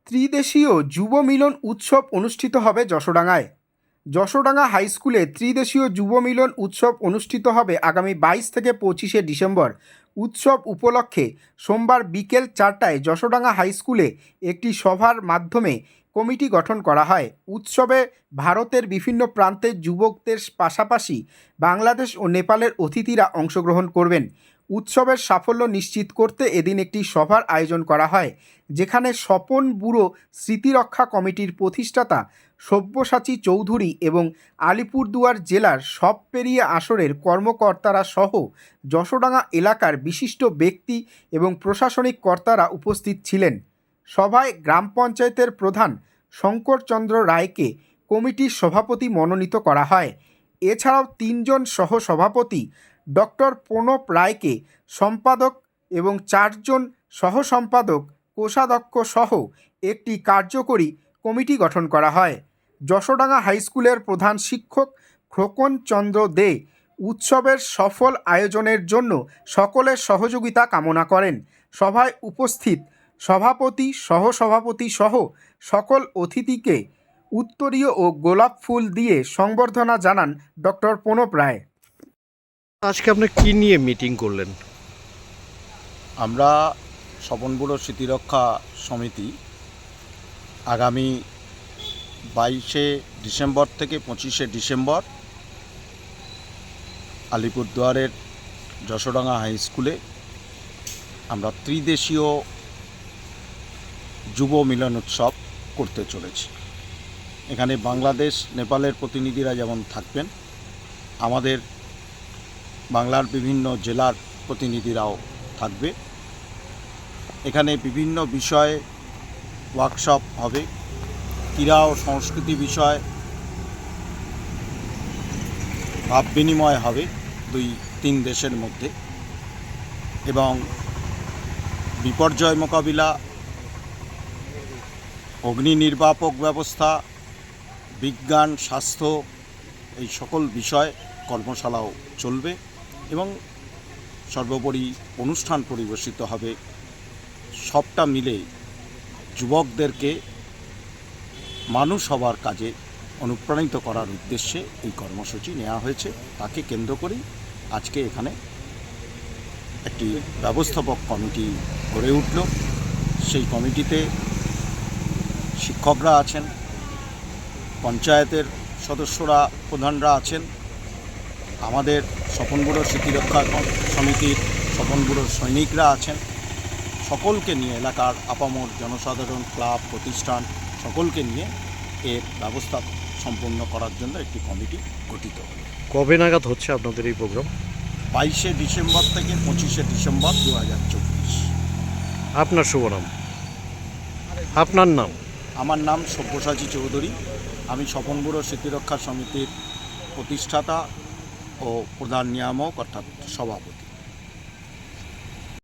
ত্রিদেশীয় যুব মিলন উৎসব অনুষ্ঠিত হবে যশোডাঙ্গায়। যশোডাঙ্গা হাইস্কুলে ত্রিদেশীয় যুব মিলন উৎসব অনুষ্ঠিত হবে আগামী 22 থেকে 25শে ডিসেম্বর। উৎসব উপলক্ষে সোমবার বিকেল 4টায় যশোডাঙ্গা হাইস্কুলে একটি সভার মাধ্যমে কমিটি গঠন করা হয়। উৎসবে ভারতের বিভিন্ন প্রান্তের যুবকদের পাশাপাশি বাংলাদেশ ও নেপালের অতিথিরা অংশগ্রহণ করবেন। উৎসবের সাফল্য নিশ্চিত করতে এদিন একটি সভার আয়োজন করা হয়, যেখানে স্বপন ব্যুরো স্মৃতিরক্ষা কমিটির প্রতিষ্ঠাতা সব্যসাচী চৌধুরী এবং আলিপুরদুয়ার জেলার সব পেরিয়ে আসরের কর্মকর্তারা সহ যশোডাঙ্গা এলাকার বিশিষ্ট ব্যক্তি এবং প্রশাসনিক কর্তারা উপস্থিত ছিলেন। সভায় গ্রাম পঞ্চায়েতের প্রধান শঙ্করচন্দ্র রায়কে কমিটির সভাপতি মনোনীত করা হয়। এছাড়াও 3 জন সহসভাপতি ডক্টর প্রণব রায়কে সম্পাদক এবং 4 জন সহসম্পাদক, কোষাধ্যক্ষ সহ একটি কার্যকরী কমিটি গঠন করা হয়। যশোডাঙ্গা হাইস্কুলের প্রধান শিক্ষক খোকন চন্দ্র দে উৎসবের সফল আয়োজনের জন্য সকলের সহযোগিতা কামনা করেন। সভায় উপস্থিত সভাপতি, সহসভাপতি সহ সকল অতিথিকে উত্তরীয় ও গোলাপ ফুল দিয়ে সংবর্ধনা জানান ডক্টর প্রণব রায়। আজকে আপনি কি নিয়ে মিটিং করলেন? আমরা স্বপন ব্যুরো স্মৃতিরক্ষা সমিতি আগামী 22শে ডিসেম্বর থেকে 25শে ডিসেম্বর আলিপুরদুয়ারের যশোডাঙ্গা হাই স্কুলে আমরা ত্রিদেশীয় যুব মিলন উৎসব করতে চলেছি। এখানে বাংলাদেশ, নেপালের প্রতিনিধিরা যেমন থাকবেন, আমাদের বাংলার বিভিন্ন জেলার প্রতিনিধিরাও থাকবে। এখানে বিভিন্ন বিষয়ে ওয়ার্কশপ হবে, ক্রীড়া ও সংস্কৃতি বিষয় ভাব বিনিময় হবে 2-3 দেশের মধ্যে, এবং বিপর্যয় মোকাবিলা, অগ্নি নির্বাপক ব্যবস্থা, বিজ্ঞান, স্বাস্থ্য, এই সকল বিষয় কর্মশালাও চলবে এবং সর্বোপরি অনুষ্ঠান পরিবেশিত হবে। সবটা মিলে যুবকদেরকে মানুষ হবার কাজে অনুপ্রাণিত করার উদ্দেশ্যে এই কর্মসূচি নেওয়া হয়েছে। তাকে কেন্দ্র করেই আজকে এখানে একটি ব্যবস্থাপক কমিটি গড়ে উঠল। সেই কমিটিতে শিক্ষকরা আছেন, পঞ্চায়েতের সদস্যরা, প্রধানরা আছেন, আমাদের স্বপন ব্যুরো স্মৃতিরক্ষা সমিতির স্বপন ব্যুরোর সৈনিকরা আছেন। সকলকে নিয়ে, এলাকার আপামর জনসাধারণ, ক্লাব, প্রতিষ্ঠান সকলকে নিয়ে এর ব্যবস্থা সম্পন্ন করার জন্য একটি কমিটি গঠিত হল। কবে নাগাদ হচ্ছে আপনাদের এই প্রোগ্রাম? 22শে ডিসেম্বর থেকে 25শে ডিসেম্বর 2024। আপনার শুভ নাম? আপনার নাম? আমার নাম সব্যসাচী চৌধুরী। আমি স্বপন ব্যুরো স্মৃতিরক্ষা সমিতির প্রতিষ্ঠাতা ও প্রধান নিয়ামক অর্থাৎ সভাপতি।